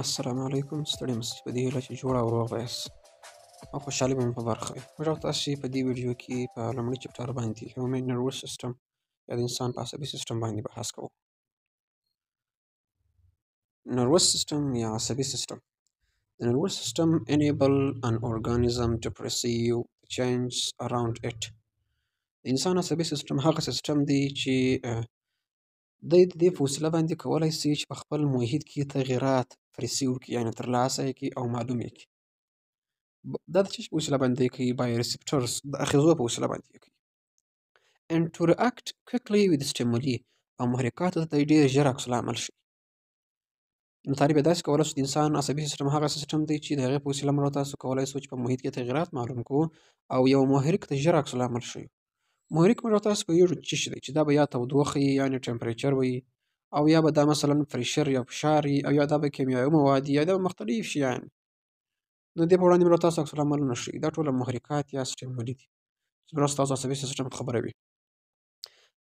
السلام علیکم ستړي مستي په دې هیله چې جوړ او روغ یاست او خوشحالي به مو په برخه وي موږ او تاسې په دې ویډیو کې په لومړي چپټر باندې هیومن نروس سیسټم یا د انسان په عصبي سیسټم باندې بحث کوو نروس سیسټم یا عصبي سیسټم The nervous system enable an organism to perceive change around it. د انسان عصبي سیسټم هغه سیسټم دی چې دی د دې په وسیله باندې کولی سي چې په خپل محیط کې تغیرات پرسیو کړي یعنې ترلاسه یې کړي او معلوم یې کړي دا د څه شي په وسیله باندې کوي by receptors د آخذو په وسیله باندې کوي and to react quickly with stimuli او محرکاتو ته ډېر ژر عکس العمل شي نو طالب داسې کولی شو د انسان عصبي سیسټم هغه سیسټم دی چې د هغې په وسیله موږ تاسو کولی شو چې په محیط کې تغیرات معلوم کړو او یو محرک ته ژر عکس العمل شي محرک موږ تاسو پوهېږو څه شی دی چې دا به یا تودوخه وي یعنې ټمپریچر وي او یا به دا مثلا پریشر یا فشار وي او یا دا به کیمیاوي مواد یا دا به مختلف شیان نو دې په وړاندې موږ تاسو عکس العمل نه ښیي دا ټوله محرکات یا سټیمولي دي چې موږ ستاسو عصبي سیسټم خبروي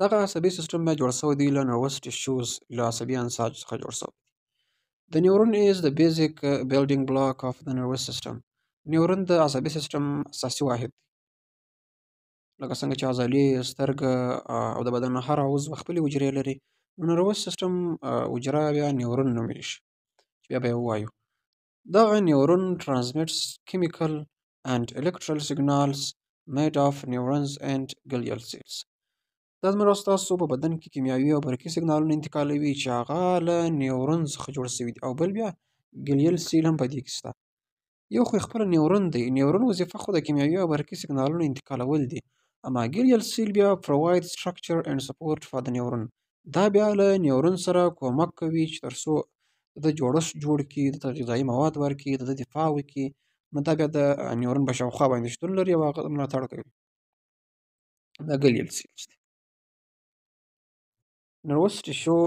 دغه عصبي سیسټم بیا جوړ شوی دی له نروس ټیشوز له عصبي انساج څخه جوړ شوی دی The neuron is the basic building block of the nervous system. نیورون د عصبي سیسټم اساسي واحد دی لکه څنګه چې عضلې سترګه او د بدن هر عضو خپلې حجرې لري نو نروس سیسټم حجره بیا نیورون نومیږي چې بیا به یې ووایو دغه نیورون transmits chemical and electrical signals made of neurons and glial cells. دا زموږ ستاسو په بدن کې کیمیاوي او برقي سیګنالونه انتقالوي چې هغه له نیورون څخه جوړ شوي دي او بل بیا ګلیل سیل هم په دې کې شته یو خو خپله نیورون دی نیورون وظیفه خو د کیمیاوي او برقي سیګنالونو انتقالول دي اما ګلیل سیل بیا provide structure and support for the neuron دا بیا له نیورون سره کومک کوي چې تر څو د جوړښت جوړ کړي د غذایي مواد ورکړي د دفاع وکړي نو دا بیا د نیورون په شاوخوا باندې شتون لري او هغه ملاتړ کوي دا ګلیل سیلز دی Nervous tissue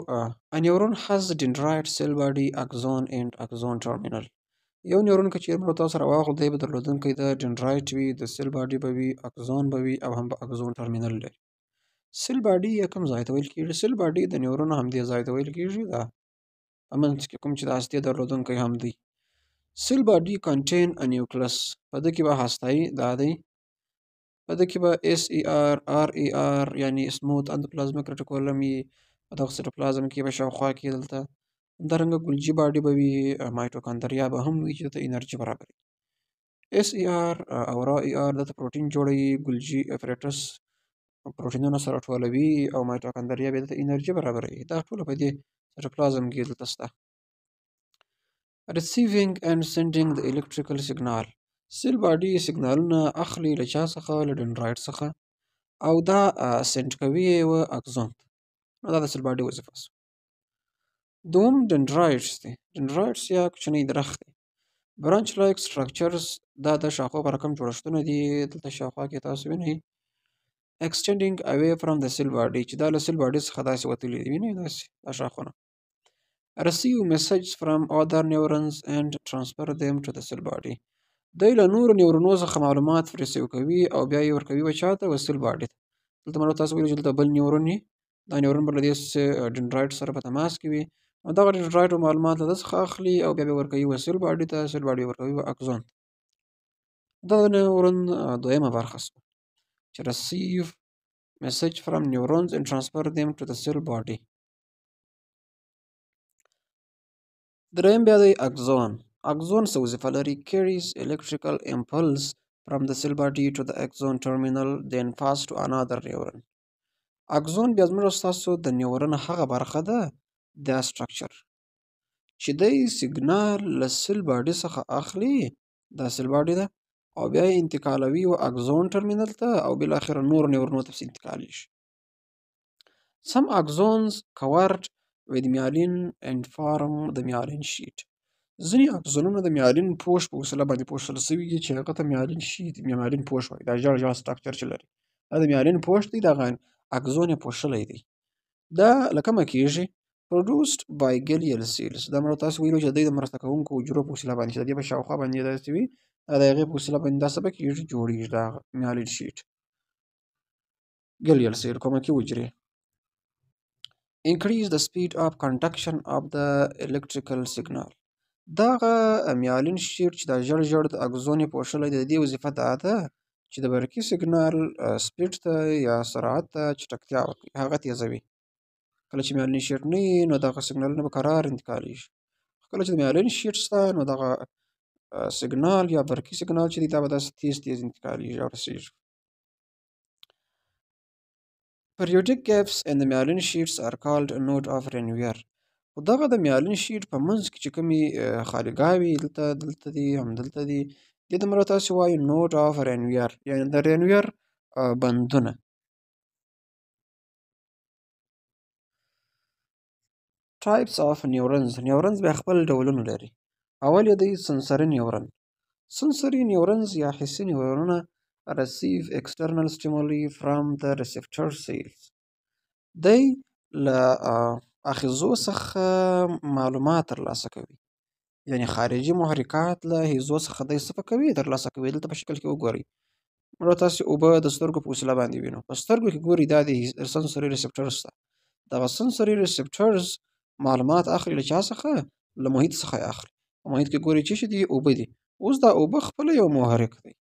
a neuron has dendrite cell body axon and axon terminal یو نیورون که چیرې موږ تاسو سره واخلو دی به درلودونکی د ډنډرایټ وي د سیل باډي به وي اکزون به وي او هم به اکزون ټرمینل لري سیل باډي یا کوم ځای ته ویل کېږي سیل باډي د نیورون همدې ځای ته ویل کېږي دا په منځ کې کوم چې د هستې درلودونکی هم دی سیل باډي کنټین ا نیوکلس په ده کې به هستایي دا دی په ده کې به اس ای آر آر ای آر یعنې سموث اندوپلازمیک ریټیکولم وي په دغه سایټوپلازم کې به شاوخوا کې دلته همدارنګه ګلجي باډي به وي مایټوکاندریا به هم وي چې دته انرژي برابروي اس ای آر او را ای آر دته پروټین جوړوي ګلجي اپریټس پروټینونه سره ټولوي او مایټوکاندریا بیا دته انرژي برابروي دا ټوله په دې سایټوپلازم کې دلته شته receiving and sending the electrical signal سیل باډي سیګنالونه اخلي له چا څخه له ډنډرایټ څخه او دا سنډ کوي یې و اکزون نو دا د سیل باډي وظیفه شوه دوم ډنډرایټس دی ډنډرایټس یا کوچنی درخت دی برانچ لایک سټرکچرز دا د شاخو په رقم جوړښتونه دي دلته شاوخوا کې تاسو وینئ extending away from the cell body چې دا له سیل باډي څخه داسې وتلي دي وینئ داسې دا شاخونه receive messages from other neurons and transfer them to the cell body دی له نورو نیورونو څخه معلومات ریسیو کوي او بیا یې ورکوي و چاته و سیل باډي ته دلته موږ تاسو ویلو چې دلته بل نیورون وي دا نیورون به له دې ډنډرایټ سره په تماس کې وي نو دغه ډنډرایټ معلومات له ده څخه اخلي او بیا به یې ورکوي و سیل باډي ته سیل باډي ورکوي و اکزون دا د نیورون دویمه برخه شوه چې receive message from neurons and transfer them to the cell body دریم بیا دی اکزون اکزون څه وظیفه لري carries electrical impulse from the cell body to the axon terminal then pass to another neuron اکزون بیا زموږ ستاسو د نیورون هغه برخه ده دا سټرکچر چې دی سیګنال له سیل باډي څخه اخلي دا سیل باډي ده او بیا یې انتقالوي و اکزون ټرمینل ته او بالاخره نور نیورونو ته پسې انتقالیږي some axons covered with myelin and form the myelin sheet ځینې اکزونونه د میالین پوښ په وسیله باندې پوښل شوي دي چې هغه ته میالین شیټ میالین پوښ وایي دا ژړ ژړ سټرکچر چې لري دا د میالین پوښ دی دغه اکزون یې پوښلی دی دا له کومه کېږي produced by glial cells دا موږ تاسو ویلو چې د دې د مرسته کوونکو حجرو په وسیله باندې چې د دې په شاوخوا باندې داسې وي دا د هغې په وسیله باندې دا څه به کېږي جوړېږي دا میالین شیټ glial cell کومکي حجرې increase the speed of conduction of the electrical signal دغه میالین شیټ چې دا ژړ د اګزون یې پوښلی دی، د دې وظیفه دا ده چې د برقي سیګنال سپیډ ته یا سرعت ته چټکتیا ورکوي، هغه تیزوي. کله چې میالین شیټ نه وي نو دغه سیګنالونه به کرار انتقالیږي. کله چې د میالین شیټ شته نو دغه سیګنال یا برقي سیګنال چې دی دا به داسې تیز انتقالیږي او رسیږي. Periodic gaps in the myelin sheets are called node of Ranvier. خو دغه د میالین شیټ په منځ کې چې کومې خالیګاوې دلته دي همدلته دي، دې ته موږ تاسې وایو نوډ آف رینویر، یعنې د رینویر بندونه. ټایپس آف نیورونز. نیورونز بیا خپل ډولونه لري. اول یې دی سنسري نیورون. سنسري نیورونز یا حسي نیورونونه receive external stimuli from the receptor cells. دی له آخذو څخه معلومات ترلاسه کوي، یعنی خارجي محرکات له حیزو څخه دی څه کوي ترلاسه کوي. دلته په شکل کې وګورئ، موږ تاسې اوبه د سترګو په وسیله باندې وینو، په سترګو کې ګورئ دا د سنسري ریسپټرز ته. دغه سنسري ریسپټرز معلومات اخلي له چا څخه؟ له محیط څخه یې اخلي. په محیط کې ګورئ چې دي اوبه دي، اوس دا اوبه خپله یو محرک دی،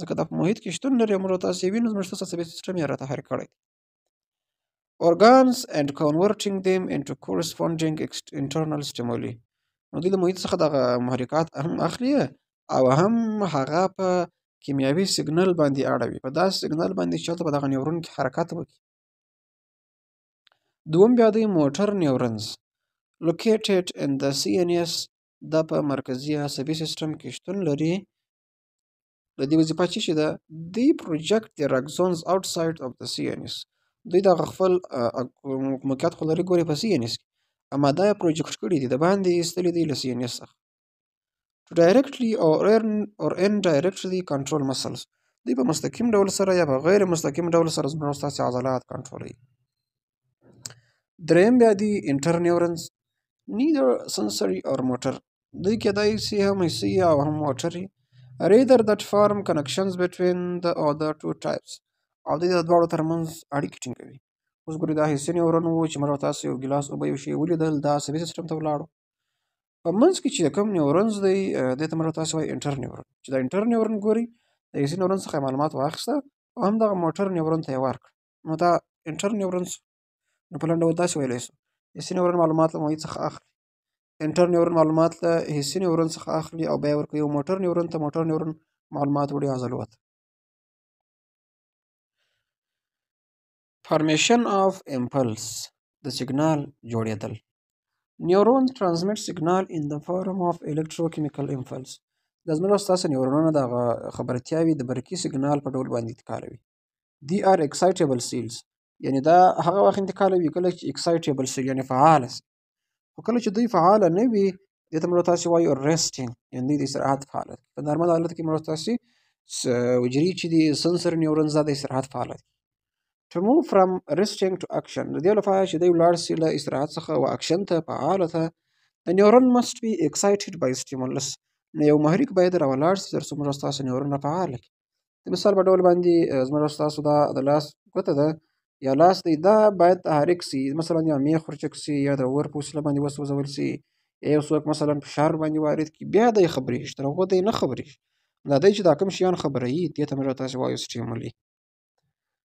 ځکه دا په محیط کې شتون لري او موږ تاسې وینو، زموږ عصبي سیسټم یې راته حرک کړی دی. organs and converting them into corresponding internal stimuli. نو دوی د محیط څخه دغه محرکات هم اخلي او هم هغه په کیمیاوي سیګنل باندې اړوي، په داسې سیګنل باندې چې هلته په دغه نیورون کې حرکت وکړي. دوم بیا دی موټر نیورونز located in the CNS. دا په مرکزي عصبي سیسټم کې شتون لري. د دې وظیفه چې ده دی project their axons outside of the CNS. دوی دغه خپل موقعیت خو لري ګوري په CNS کې، اما دا یې پروجیکټ کړي دي، د باندې یې ایستلي دي له CNS څخه. to directly or indirectly control muscles. دوی په مستقیم ډول سره یا په غیر مستقیم ډول سره زموږ ستاسې عضلات کنټرولوي. دریم بیا دي انټرنیورونز neither sensory or motor. دوی کېدای شي هم حسي او هم موټري. rather that form connections between the other two types. او دوی د دواړو ترمنځ اړیکې ټینګوي. اوس ګورئ دا حسي نیورون و چې موږ تاسو یو ګیلاس اوبه یو شی ولیدل، دا عصبي سیسټم ته ولاړو. په منځ کې چې کوم نیورونز دی دې ته موږ تاسو وایي انټر نیورون. چې دا انټر نیورون ګورئ د حسي نیورون څخه معلومات واخیسته او هم دغه موټر نیورون ته یې ورکړه، نو دا انټر نیورونز. نو په لنډ ډول داسې ویلی شو حسي نیورون معلومات له محیط څخه اخلي، انټر نیورون معلومات له حسي نیورون څخه اخلي او بیا یې ورکوي یو موټر نیورون ته. موټر نیورون معلومات وړي عضلو ته. Formation of impulse. د سیګنال جوړېدل. Neurons transmit signal in the form of electrochemical impulse. د زموږ ستاسې نیورونونه دغه خبرتیاوې د برقي سیګنال په ډول باندې انتقالوي. They are excitable cells. یعنې دا هغه وخت انتقالوي کله چې excitable سي، یعنې فعاله سي. خو کله چې دوی فعاله نه وي دې ته موږ تاسې وایو resting، یعنې دوی د استراحت فعاله دي. په نارمل حالت کې موږ تاسې حجرې چې دي sensory neurons دا د استراحت فعاله دي. To move from resting to action. د دې لپاره چې دوی ولاړ سي له استراحت څخه و اکشن ته، فعاله ته، the neuron must be excited by stimulus. نو یو محرک باید راولاړ سي تر څو موږ ستاسو نیورونونه فعاله کړي. د مثال په ډول باندې زموږ ستاسو دا د لاس ګوته ده یا لاس دی، دا باید تحریک سي، مثلا یا میخ ورچک سي یا د اور په وسیله باندې وسوځول سي، یا یو څوک مثلا فشار باندې وارد کړي، بیا دی خبرېږي، تر هغو دی نه خبرېږي. دا دی چې دا کوم شیان خبروي دې ته موږ تاسې وایو سټیمولي.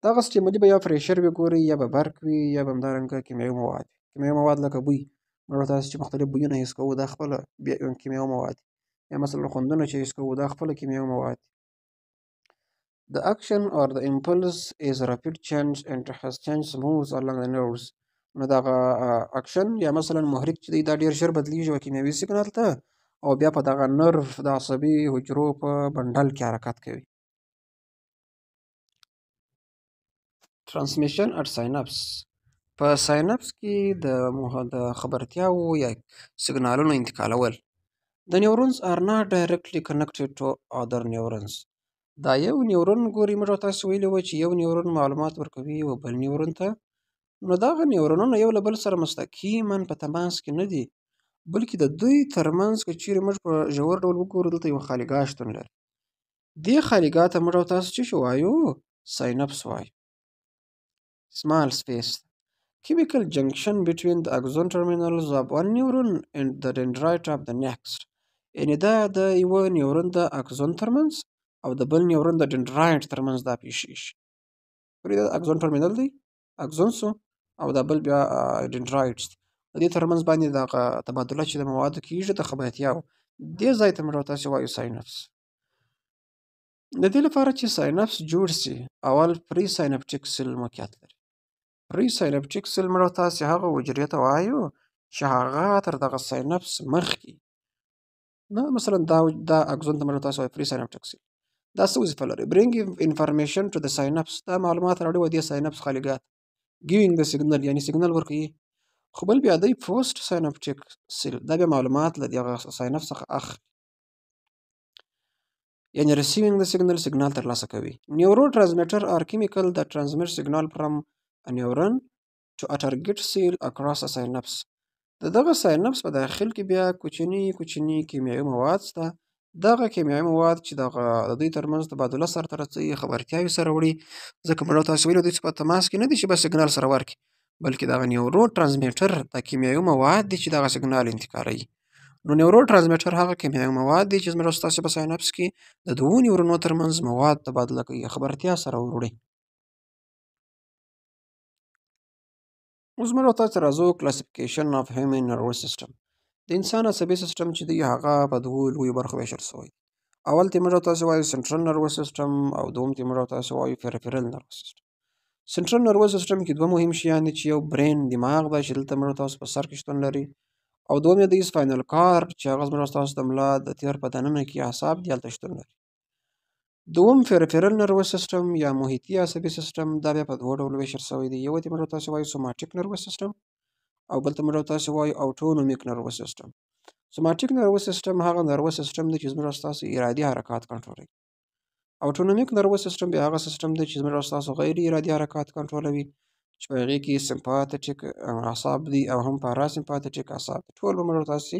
دغه سټیمولي به یا پریشر وي ګورئ، یا به برق وي، یا به همدارنګه کیمیاوي مواد. کیمیاوي مواد لکه بوی، موږ تاسې چې مختلف بویونه حس کوو دا خپله کیمیاوي مواد، یا مثلا خوندونه چې حس کوو دا خپله کیمیاوي مواد. The action or the impulse is a rapid change and has changed moves along the nerves. نو دغه اکشن یا مثلا محرک چې دی دا ډېر ژر بدلیږي او کیمیاوي سیګنال ته، او بیا په دغه نرو د عصبي حجرو په بنډل کې حرکت کوي. Transmission at synapse. په ساینپس کې د خبرتیاوو یا سیګنالونو انتقالول. The neurons are not directly connected to other neurons. دا یو نیورون ګوري، موږ تاسو ویلي وو چې یو نیورون معلومات ورکوي او بل نیورون ته. نو دغه نیورونونه یو له بل سره مستقیما په تماس کې نه دي، بلکې د دوی ترمنځ که چیرې موږ په ژور ډول وګورو دلته یوه خالیګاه شتون لري. دې خالیګاه ته موږ تاسو څه شی وایو؟ ساینپس وایو. سمال سپیس. chemical junction between the axon terminals of one neuron and the dendrite of the next. یعنې دا د یوه نیورون د اکزون ترمنځ او د بل نیورون د ډنډرایټ ترمنځ دا پیښیږي. دا اکزون ټرمینل دی، اکزونس او دا بل بیا ډنډرایټس دي. د دې ترمنځ باندې دغه تبادله چې د موادو کېږي د خبرتیاوو، دې ځای ته موږ تاسې وایو ساینپس. د دې لپاره چې ساینپس جوړ سي اول پري ساینپټیک سیل موقعیت لري. پري ساینپټیک سیل موږ تاسې هغه حجرې ته وایو چې هغه تر دغه ساینپس مخکې مثلا دا اکزون ته موږ تاسې وایو پري ساینپټیک سیل. دا څه وظیفه لري؟ برینګ انفارمیشن ټو د ساینپس، دا معلومات راوړي و دې ساینپس خالیګات. ګیوینګ د سیګنل، یعنی سیګنل ورکوي. خو بل بیا دی پوسټ ساینپټیک سیل، دا بیا معلومات له دغه ساینپس څخه اخلي، یعنی ریسیوینګ د سیګنال ترلاسه کوي. نیورو ټرانسمیټر آر کیمیکل that transmit signal from a neuron to a target cell across a synapse. دغه ساینپس په داخل کې بیا کوچني کیمیاوي مواد شته. دغه کیمیاوي مواد چې د دوی ترمنځ تبادله سرته رسوي، خبرتیاوې سره وړي. ځکه موږ تاسې ویلي دوی چې په تماس کې نه دي چې بس سیګنال سره ورکړي، بلکې دغه نیورو ټرانسمیټر د کیمیاوي مواد دي چې دغه سیګنال انتقالوي. نو نیورو ټرانسمیټر هغه کیمیاوي مواد دي چې موږ تاسې په ساینپس کې د دوو نیورونو ترمنځ مواد تبادله کوي، خبرتیا سره وړي. اوس موږ تاسې راځو کلاسیفیکیشن اف هیومن نروس سیسټم. د انسان عصبي سیسټم چې دی هغه په دوو لویو برخو ویشل شوی. اول ته موږ تاسې وایو سنټرل نروس سیسټم او دوم ته موږ تاسې وایو پیریفرل نروس سیسټم. سنټرل نروس سیسټم کې دوه مهم شیان دي چې یو برین دماغ ده چې دلته موږ تاسو په سر کې شتون لري، او دوم یې د سپاینل کارډ چې هغه موږ تاسو د ملا د تیر په دننه کې اعصاب دي هلته شتون لري. دوم پیریفرل نروس سیسټم یا محیطي عصبي سیسټم، دا بیا په دوه ډولو ویشل شوی دی. یو ته موږ تاسې وایو سوماټیک نروس سیسټم او بل ته موږ تاسې وایو اوټونومیک نروس سیسټم. سوماټیک نروس سیسټم هغه نروس سیسټم دی چې موږ تاسو ارادي حرکات کنټرولوي. اوټونومیک نروس سیسټم بیا هغه سیسټم دی چې موږ تاسو غیر ارادي حرکات کنټرولوي، چې په هغې کې سمپاتیک اعصاب دي او هم پاراسمپاتیک اعصاب دي. ټول به موږ تاسې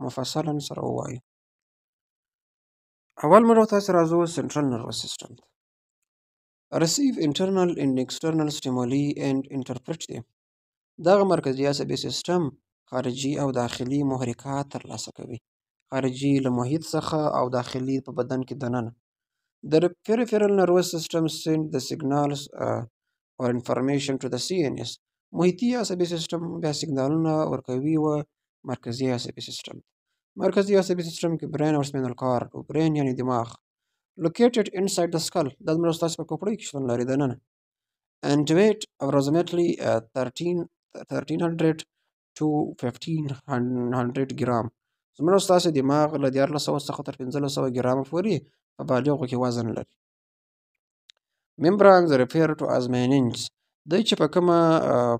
مفصلا سره ووایو. اول موږ تاسې راځو سنټرل نروس سیسټم ته. receive internal and external stimuli and interpret them. دغه مرکزي عصبي سیسټم خارجي او داخلي محرکات ترلاسه کوي، خارجي له محیط څخه او داخلي په بدن کې دننه. The peripheral nervous system send the signals or information to the CNS. محیطي عصبي سیسټم بیا سیګنالونه ورکوي و مرکزي عصبي سیسټم. مرکزي عصبي سیسټم کې برین او سپینل کارډ، او برین یعنی دماغ located inside the skull، دا زموږ ستاسې په کوپړۍ کې شتون لري دننه. and weight approximately 1300 to 1500 ګرام. زموږ ستاسې دماغ له 1400 څخه تر 1500 ګرامه پورې په بالغو کې وزن لري. membranes refer to as meninges، دی چې په کومه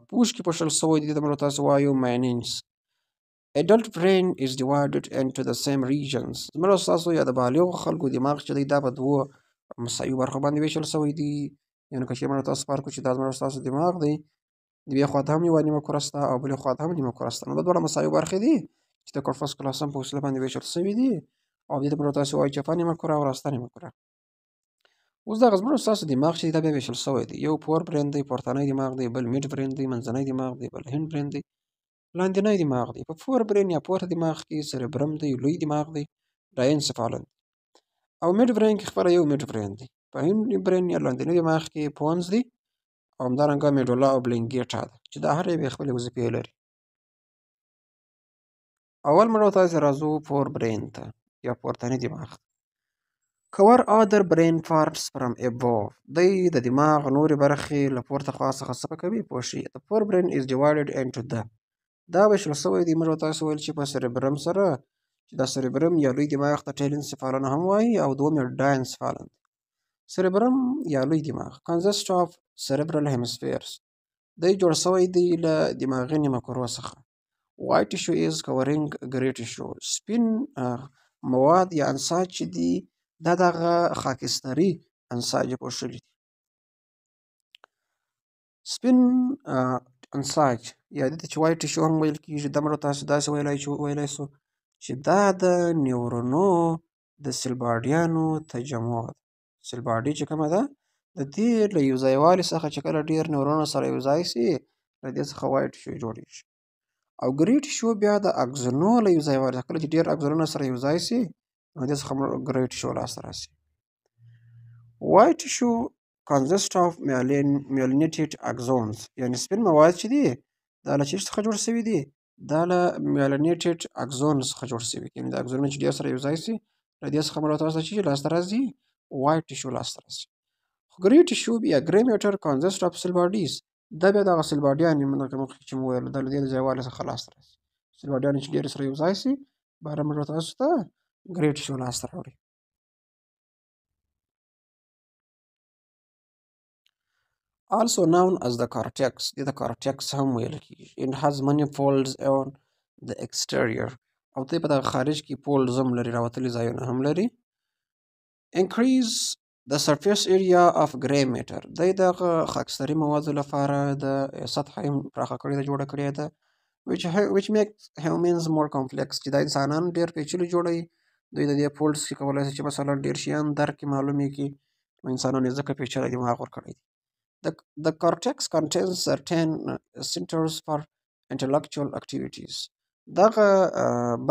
پوښ کې پوښل شوی دي ته موږ تاسې وایو meninges. adult brain is divided into the same regions. زموږ ستاسو یا د بالغو خلکو دماغ چې دی دا په دوو مساوي برخو باندې ویشل شوی دي. یعنې که چېرې موږ تاسو فرق وکړو چې دا زموږ ستاسو دماغ دی، د یوې خوا ته هم یوه نیمه کوره شته او بلې خوا ته هم نیمه کوره شته. نو دا دواړه مساوي برخې دي چې د کورپوس کلاسم په وسیله باندې ویشل شوي دي، او دې ته موږ تاسې وایو چپه نیمه کوره او راسته نیمه کوره. اوس دغه زموږ ستاسو دماغ چې دی دا بیا ویشل شوی دی. یو فور برین دی، پورتنی دماغ دی، بل میډ برین دی، منځنی دماغ دی، بل هند برین دی، لاندنی دماغ دی. په فور برین یا پورته دماغ کې سریبرم دی، لوی دماغ دی، ډاینسفالن دی، او میډ برین کې خپله یو میډ برین دی. په هند برین یا لاندنی دماغ کې پونز دی، او همدارنګه میډولا او بلینګیټا ده چې دا هر یو یې خپلې وظیفې لري. اول موږ تاسې راځو فور برین ته یا پورتنی دماغ. cover other brain parts from above، دی د دماغ نورې برخې له پورته خوا څخه څه کوي پوه شي. the forebrain is divided into the، دا ویشل شوی دی موږ تاسې ویل چې په سریبرم سره، چې دا سریبرم یا لوی دماغ ته ټیلنسفالن هم وایي او دوم یې ډاینسفالن. سریبرم یا لوی دماغ consist of cerebral hemispheres، دی جوړ شوی دی له دماغي نیمه کرو څخه. white tissue is covering grey tissue، سپین مواد یا انساج چې دي دا دغه خاکستري انساج یې پوښلي دي. سپین انساج یا دې ته چې وایټ ټیشو هم ویل کېږي، دا موږ تاسو داسې ویلی سو چې دا د نیورونو د سیل باډیانو تجمع ده. سیل باډي چې کومه ده د دې له یو ځای والي څخه چې کله ډېر نیورونونه سره یو ځای سي له دې څخه وایټ ټیشو جوړیږي. او ګرې ټیشو بیا د اګزونو له یو ځای ورځي. کله چې ډېر اګزونونه سره یو ځای سي نو دې څخه ګرې ټیشو لاسته راسي. وایټ ټیشو consists of myelinated axons، یعنې سپین مواد چې دي دا له چیش څخه جوړ شوي دي؟ دا له myelinated axons څخه جوړ شوي دي. یعنې د اګزونونه چې ډېر سره یو ځای سي له دې څخه موږ تاسو چې لاسته راځي وایټ ټیشو لاسته راځي. خو ګرې ټیشو یا ګرې میټر consists of cell bodies، دا بیا دغه سل باډیانې لکه مخکې چې مو ویل دا له دې ځای والي څخه لاسته راځي. سل باډیانې چې ډېرې سره یو ځای سي بیا موږ تاسو ته ګرې ټیشو لاسته راوړي. Also known as the cortex، دې ته cortex هم ویل کېږي. It has many folds on the exterior، او دې په دغه خارج کې folds هم لري، راوتلي ځایونه هم لري. Increase the surface area of gray matter، دی دغه خاکستري موادو لپاره د سطحه یې پراخه کړې ده، جوړه کړې ده. which makes humans more complex، چې دا انسانان ډېر پیچلي جوړوي. دوی د دې فولډز کې کولی شي چې مثلا ډېر شیان درک کړي، معلوم یې کړي. نو انسانانو یې ځکه پیچلی دماغ ورکړی دی. The cortex contains certain centers for intellectual activities، دغه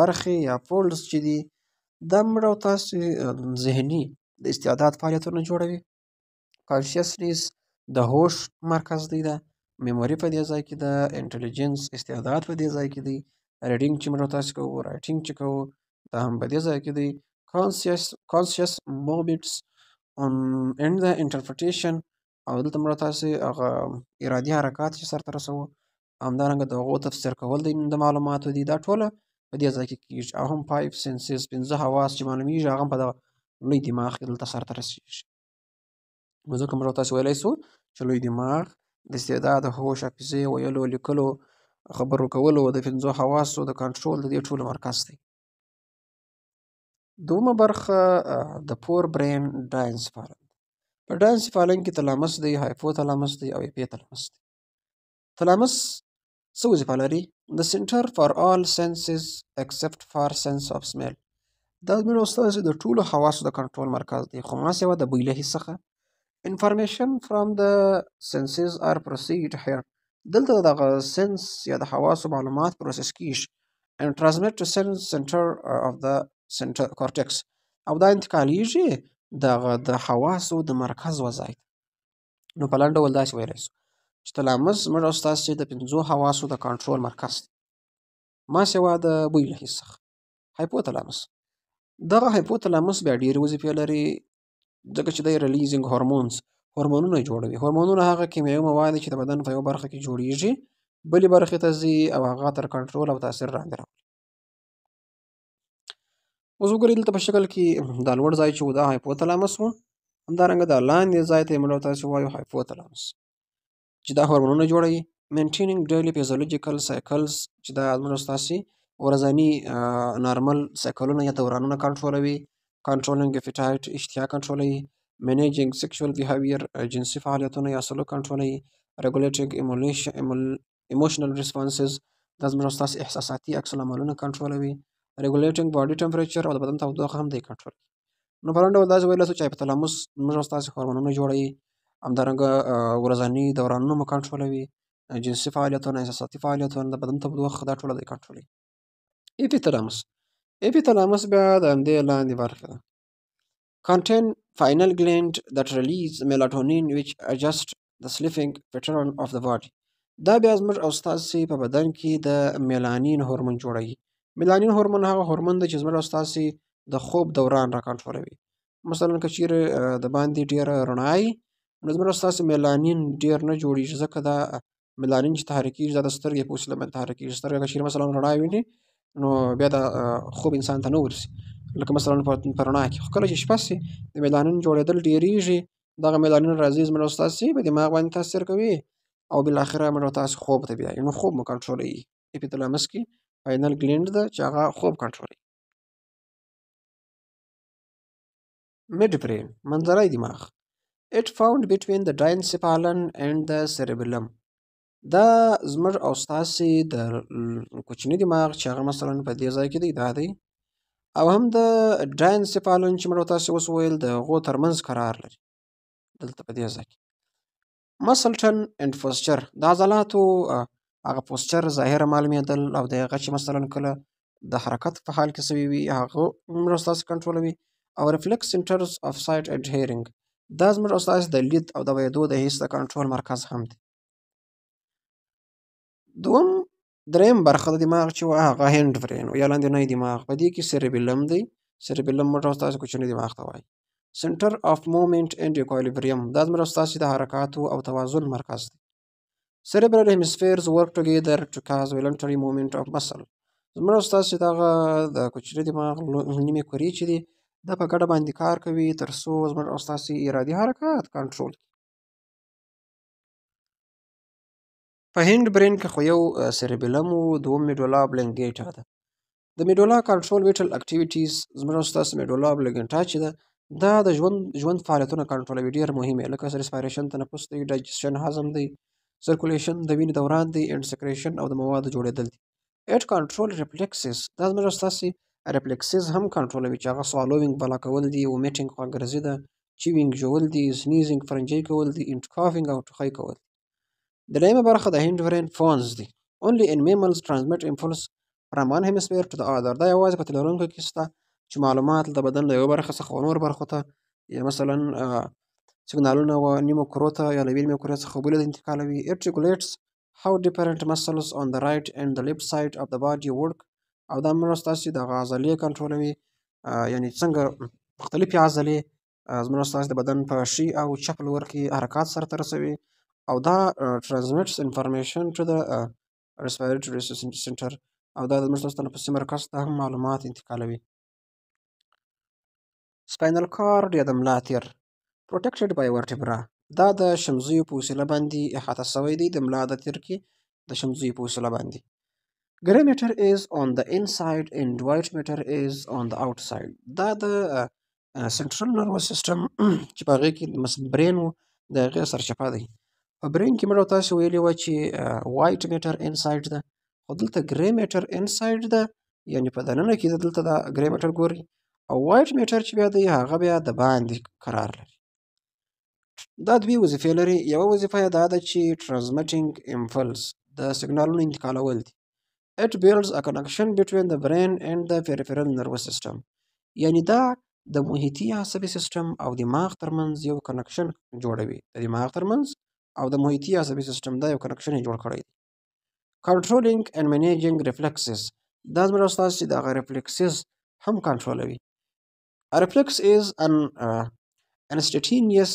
برخې یا فولډز چې دي دا موږ او تاسې ذهني د استعداد فعالیتونه جوړوي. کانشیسنس د هوش مرکز دی، ده میموري په دې ځای کې ده، انټلیجنس استعداد په دې ځای کې دی، ریډینګ چې موږ تاسې کوو، رایټینګ چې کوو دا هم په دې ځای کې دی. کانسیس مومنټس ان د انټرپریټیشن، او دلته موږ تاسې هغه ارادي حرکات چې سرته رسوو، همدارنګه د هغو تفسیر کول د معلوماتو دي، دا ټوله په دې ځای کې کېږي. او هم 5 سنسز، 5 حواس چې معلومیږي هغه هم په دغه لوی دماغ کې دلته سرته رسېږي. نو ځکه موږ تاسې ویلی سو چې لوی دماغ د استعداد، هوش، حافظې، ویلو، لیکلو، خبرو کولو، د 5 حواسو د کنټرول د دې ټولو مرکز دی. دومه برخه د پور برین ډاینسفالن. په ډاینسفالن کې تلامس دی، هایپوتلامس دی او اپیتلامس دی. تلامس څه وظیفه لري؟ د سنټر فار آل سنسز ایکسپټ فار سنس آف سمیل، دا زموږ ستاسې د ټولو حواسو د کنټرول مرکز دی، خو ما سوا د بوی له حس څخه. Information from the senses are processed here، دلته دغه سنس یا د حواسو معلومات پروسس کیږي and transmit to sense center of the center cortex، او دا انتقالیږي د حواسو د مرکز وځای. نو په لنډ ډول داسې ویلی سو چې تلامس موږ او ستاسې د 5 حواسو د کنټرول مرکز دی، ما سوا د بوی له حس څخه. هایپوتلامس، دغه هایپوتلامس بیا ډېرې وظیفې لري، ځکه چې دی ریلیزینګ هورمونونه جوړوي. هورمونونه هغه کیمیاوي مواد چې د بدن په یو برخه کې جوړیږي بلې برخې ته ځي او هغه تر کنټرول او تاثیر لاندې راولي. اوس وګورئ دلته په شکل کې دا لوړ ځای چې و دا هایپوتلامس و، همدارنګه دا لاندې ځای ته یې موږ تاسې وایو هایپوتلامس چې دا هورمونونه جوړوي. مینټینینګ ډیلی فیزیولوژیکل سایکلز، چې دا موږ ستاسې ورځني نارمل سایکلونه یا دورانونه کنټرولوي. کنټرولینګ اپیټایټ، اشتها کنټرولوي. منیجینګ سیکشوال بیهیویر، جنسي فعالیتونه یا سلوک کنټرولوي. ریګولیټینګ ایموشنل ریسپانسز، دا زموږ ستاسې احساساتي عکس العملونه کنټرولوي. ریګولیټینګ باډي ټمپریچر، او د بدن تودوخه هم دی کنټرولوي. نو په لنډ ډول داسې ویلی سو چې هایپوتلامس موږ ستاسې هورمونونه جوړوي، همدارنګه ورځني دورانونه مو کنټرولوي، جنسي فعالیتونه، احساساتي فعالیتونه، د بدن تودوخه، دا ټوله دی کنټرولوي. اپیتلامس بیا د همدې لاندې برخه ده. contain pineal gland that release melatonin which adjust the sleeping pattern of the body، دا بیا زموږ او ستاسې په بدن کې د میلانین هورمون جوړوي. میلانین هورمون هغه هورمون دی چې زموږ او ستاسې د خوب دوران را کنټرولوي. مثلا که چیرې د باندې ډېره رڼا وي نو زموږ او ستاسې میلانین ډېر نه جوړیږي، ځکه دا میلانین چې تحریکېږي دا د سترګې په وسیله باندې تحریکېږي. سترګه که چیرې مثلا رڼا ویني نو بیا دا خوب انسان ته نه ورسي، لکه مثلا په رڼا کې. خو کله چې شپه سي د میلانین جوړېدل ډېرېږي، دغه میلانین راځي زموږ او ستاسې په دماغ باندې تاثیر کوي او بالاخره موږ او تاسې خوب ته بیایي، نو خوب مو کنټرولوي. اپیتلامس کې پاینل ګلینډ ده چې هغه خوب کنټرولوي. مډ برین، منځنی دماغ. It found between the diencephalon and the cerebellum، دا زموږ او ستاسې د کوچني دماغ چې هغه مثلا په دې ځای کې دی، دا دی، او هم د ډاینسفالون چې موږ تاسې اوس ویل د هغو ترمنځ قرار لري، دلته په دې ځای کې. مسل ټن اند پوسچر د عضلاتو هغه پوسچر ظاهره معلومېدل او د هغه چې مثلا کله د حرکت په حال کې سوي وي هغه زموږ ستاسې کنټرولوي او ریفلیکس سنټرز اف سایټ اند هیرینګ دا زموږ ستاسې د لید او د ویدو د حس د کنټرول مرکز هم دی. دریم برخه د دماغ چې وه هغه هینډ برین یا لاندنی دماغ په دې کې سیریبیلم دی. سیریبیلم موږ ستاسې کوچنی دماغ ته وایي. سنټر اف مومنت اند ایکویلیبریم دا زموږ ستاسې د حرکاتو او توازن مرکز دی. Cerebral hemispheres work together to cause voluntary movement of muscle. زموږ ستاسې دغه د کوچني دماغ نیمې کرې چې دي دا په ګډه باندې کار کوي تر څو زموږ ستاسې ارادي حرکات کنټرول کړي. په هند برین کې خو یو سیریبیلم و دوم میډولا ابلنګیټا ده. د میډولا کنټرول ویټل اکټیویټیز زموږ ستاسې میډولا ابلنګیټا چې ده دا د ژوند فعالیتونه کنټرولوي ډېر مهمه لکه ریسپایریشن تنفس دی ډایجسشن هضم دی سرکولیشن د وینې دوران دی اند سکریشن او د موادو جوړېدل دي. اټ کنټرول ریفلیکسز دا زموږ ستاسې ریفلیکسز هم کنټرولوي چې هغه سوالوینګ بلا کول دي ومیټینګ خواګرزي ده چیوینګ ژول دي سنیزینګ فرنجۍ کول دي انټ کافینګ او ټوخی کول. درېیمه برخه د هند برین فونز دي. only in mammals transmit impulse from one hemisphere to the other دا یوازې په تلرونکو کې شته چې معلومات د بدن له یوه برخې څخه نور برخو ته یا مثلا سیګنالونه و نیمو کرو ته یا له نیمو کرو څخه بلې ته انتقالوي. it regulates how different muscles on the right and the left side of the body work او دا زموږ ستاسې دغه عضلې کنټرولوي یعنې څنګه مختلفې عضلې زموږ ستاسې د بدن په ښي او چپ لور کې حرکات سرته رسوي او دا transmits information to the respiratory center او دا زموږ ستاسې تنفسي مرکز ته هم معلومات انتقالوي. سپاینل کارډ یا د ملا تیر protected by vertebra دا د شمزیو په وسیله باندې احاطه شوی دی. د ملا د تیر کې د شمزیو په وسیله باندې. gray matter is on the inside and white matter is on the outside دا د سنټرل نروس سیستم چې په هغې کې برین و د هغې سرچپه دی. په برین کې موږ تاسې ویلي وه چې وایټ میټر انسایډ ده خو دلته ګرې میټر انسایډ ده یعنې په دننه کې دلته دا ګرې میټر ګوري او وایټ میټر چې بیا دی هغه بیا د باندې قرار لري. دا دوی وظیفې لري. یوه وظیفه یې دا ده چې ټرانسمیټینګ امپلس د سیګنالونو انتقالول دي. it builds a connection between the brain and the peripheral nervous system یعنې دا د محیطي عصبي سیستم او دماغ ترمنځ یو کنکشن جوړوي. د دماغ ترمنځ او د محیطي عصبي سیستم دا یو کنکشن یې جوړ کړی دی. کنټرولینګ اینډ منیجینګ ریفلیکسز دا زموږ ستاسې دغه ریفلیکسز هم کنټرولوي. ریفلیکس از ان instantaneous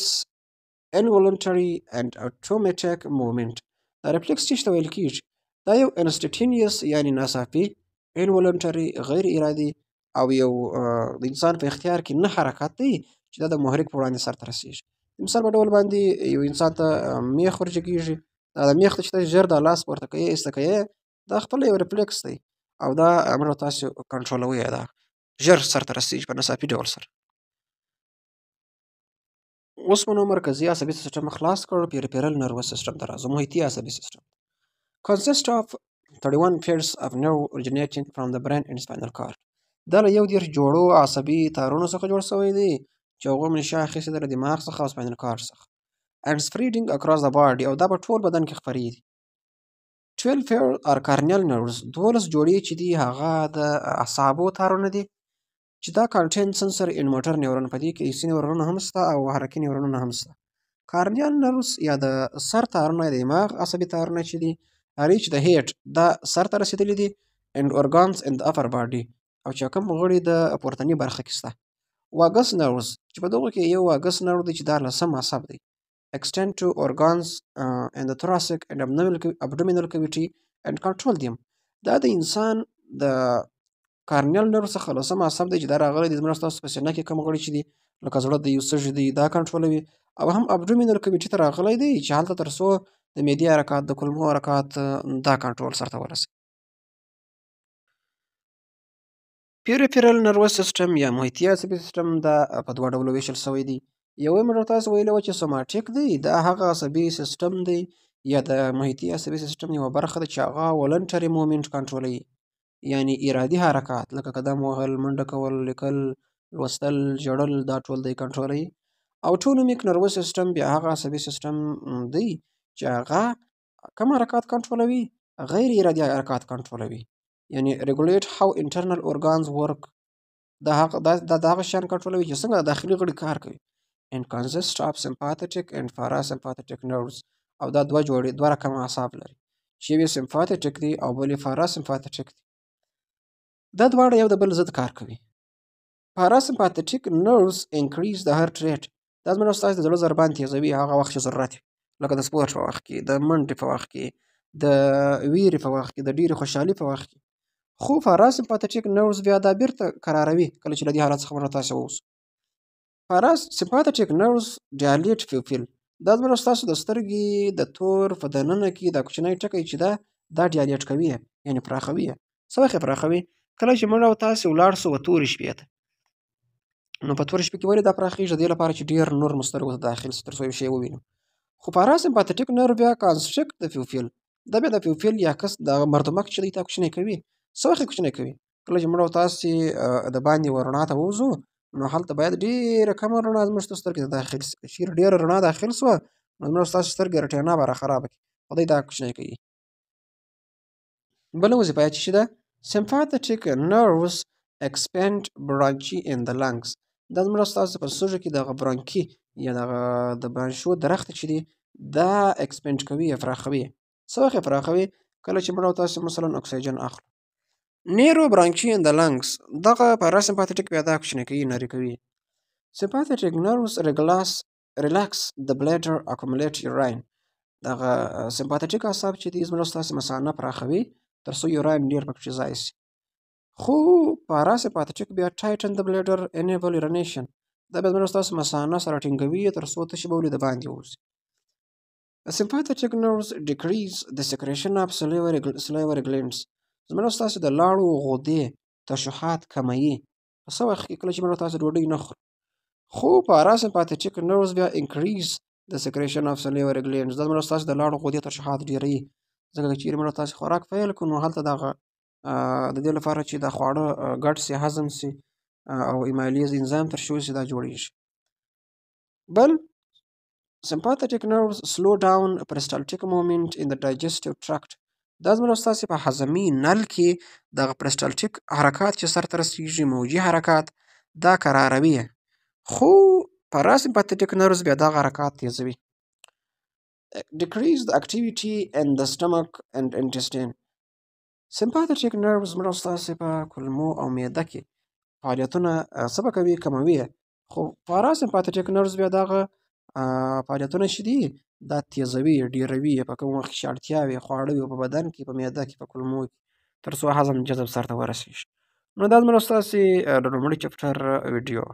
involuntary and automatic movement دا ریفلیکس چې ته ویل کېږي دا یو انسټنټینیوس یعنې ناڅاپي انولنټري غیر ارادي او یو د انسان په اختیار کې نه حرکت دی چې دا د محرک په وړاندې سرته رسېږي. د مثال په ډول باندې یو انسان ته میخ ورچکېږي دا د میخ ته چې ته ژر دا لاس پورته کوې ایسته کوې دا خپله یو ریفلیکس دی او دا موږ تاسې کنټرولوی دا ژر سرته رسېږي په ناڅاپي ډول سره. اوس مو نو مرکزي عصبي سیستم خلاص کړ. پیریفرل نروس سیستم ته راځو. محیطي عصبي سیستم consist of 31 pairs of nerve originating from the brain and spinal cord دا له 11 جوړو عصبي تارونو څخه جوړ شوی دی چې هغوی منشا اخیستې ده له دماغ څخه او سپاینل کارډ څخه and spreading across the body او دا په ټول بدن کې خپرې دي. 12 pairs are cranial nerves 12 جوړې چې دي هغه د اعصابو تارونه دي چې دا contain sensory and motor neuron په دې کې حسي نیورونونه هم شته او حرکي نیورونونه هم شته. کارنیال نروس یا د سر تارونه د دماغ عصبي تارونه چې دي reach the head دا سر ته رسېدلي دي and organs in the upper body او چې کوم غړي د پورتني برخه کې شته. واګس نروس چې په دغو کې یو واګس نرو دی چې دا لسم عصب دی extend to organs in the thoracic and abdominal cavity and control them دا د انسان د کارنیال نرو څخه لسم عصب دی چې دا راغلی د زموږ ستاسو په سینه کې کوم غړي چې دي لکه زړه دی یو سږي دی دا کنټرولوي او هم ابډومینل کیویټي ته راغلی دی چې هلته تر څو د معدې حرکات د کولمو حرکات دا کنټرول سرته ورسوي. پیریفرل نروس سیستم یا محیطي عصبي سیستم دا په دوه ډولو ویشل شوی دی. یوه موږ تاسو ویلي وه چې سوماټیک دی دا هغه عصبي سیستم دی یا د محیطي عصبي سیستم یوه برخه ده چې هغه ولنټري مومنټ کنټرولوي یعنې ارادي حرکات لکه قدم وهل منډه کول لیکل لوستل ژړل دا ټول دی کنټرولوي. اوټونومیک نروس سیستم بیا هغه عصبي سیستم دی چې هغه کوم حرکات کنټرولوي؟ غیر ارادي حرکات کنټرولوي، یعنی regulate how internal organs work. دا هغه شیان کنټرولوي چې څنګه داخلي غړي کار کوي. and consist of sympathetic and parasympathetic nerves. او دا دوه رقم اعصاب لري چې یو sympathetic دی او بل parasympathetic دی. دا دواړه یو د بل ضد کار کوي. parasympathetic nerves increase the heart rate. دا زموږ ستاسو د زړه ضربان تیزوي هغه وخت چې ضرورت وي، لکه د سپورت په وخت کې، د منډې په وخت کې، د ویرې په وخت کې، د ډېرې خوشحالۍ په وخت کې. خو parasympathetic nerves بیا دا بیرته قراروي کله چې له دې حالت څخه موږ تاسو ووځو. parasympathetic nerves dilate pupil. دا زموږ ستاسو د سترګې د تور په دننه کې دا کوچنی ټکی چې دا ډیالیټ کوي، یعنې پراخوي. څه وخت یې پراخوي؟ کله چې موږ او تاسې ولاړ سو په تورې شپې ته، نو په تورې شپې کې ولې دا پراخېږي؟ د دې لپاره چې ډېر نور مو سترګو ته داخل سي تر څو یو شی ووینو. خو parasympathetic nerve بیا constrict the pupil. دا بیا د پیوپل یا کس د مردمک چې دی تا کوچنی کوي. څه وخت یې کوچنی کوي؟ کله چې موږ او تاسې د باندې رڼا ته ووځو، نو هلته باید ډېره کمه رڼا زموږ سترګې ته داخل سي. که چېرې ډېره رڼا داخل سوه، نو زموږ ستاسو سترګې رټینا به راخرابه کړي. خدای دا کوچنی کوي. بله وظیفه یې چې ده sympathetic nerves expand bronchi in the lungs. دا زموږ ستاسو په سږو کې دغه برانکي یا دغه د برانشو درخت چې دی دا اکسپینډ کوي یا پراخوي. څه وخت یې پراخوي؟ کله چې موږ او تاسې مثلا اکسیجن اخلو. نیرو برانچي ان د لنګس دغه parasympathetic بیا دا کوچنی کوي، نري کوي. sympathetic nerves relax the bladder accumulate urine. دغه sympathetic اعصاب چې دي زموږ ستاسې مثانه پراخوي تر څو یوراین ډېر پکې ځای سي. خو parasympathetic بیا tighten the bladder enable urination. دا بیا زموږ ستاسو مثانه سره ټینګوي تر څو تشې بولې د باندې ووځي. sympathetic nerves decrease the secretion of salivary glands. زموږ ستاسو د لاړو غدې ترشحات کموي په څه وخت کې؟ کله چې موږ تاسو ډوډۍ نه خورو. خو parasympathetic nerves بیا increase the secretion of salivary glands. دا زموږ ستاسو د لاړو غدې ترشحات ډېروي. ځکه که چېرې موږ تاسو خوراک پیل کړو، نو هلته دغه د دې لپاره چې دا خواړه ګډ سي، هضم سي او ایمالیز انزایم ترشح سي، دا جوړېږي. بل sympathetic nerves slow down peristaltic movement in the digestive tract. دا زموږ ستاسې په هضمي نل کې دغه peristaltic حرکات چې سرته رسېږي، موجي حرکات، دا قراروي. خو parasympathetic nerves بیا دغه حرکات تیزوي. decrease the activity in the stomach and intestine. sympathetic nerves زموږ ستاسې په کولمو او معده کې فعالیتونه څه به کوي؟ کموي. خو parasympathetic nerves بیا دغه فعالیتونه چې دي دا تیزوي، ډېروي. په کوم وخت چې اړتیا وي خواړه وي په بدن کې، په معده کې، په کولمو کې، تر څو هضم جذب سرته ورسېږي. نو دا زموږ ستاسې د لومړي چپټر ویډیو.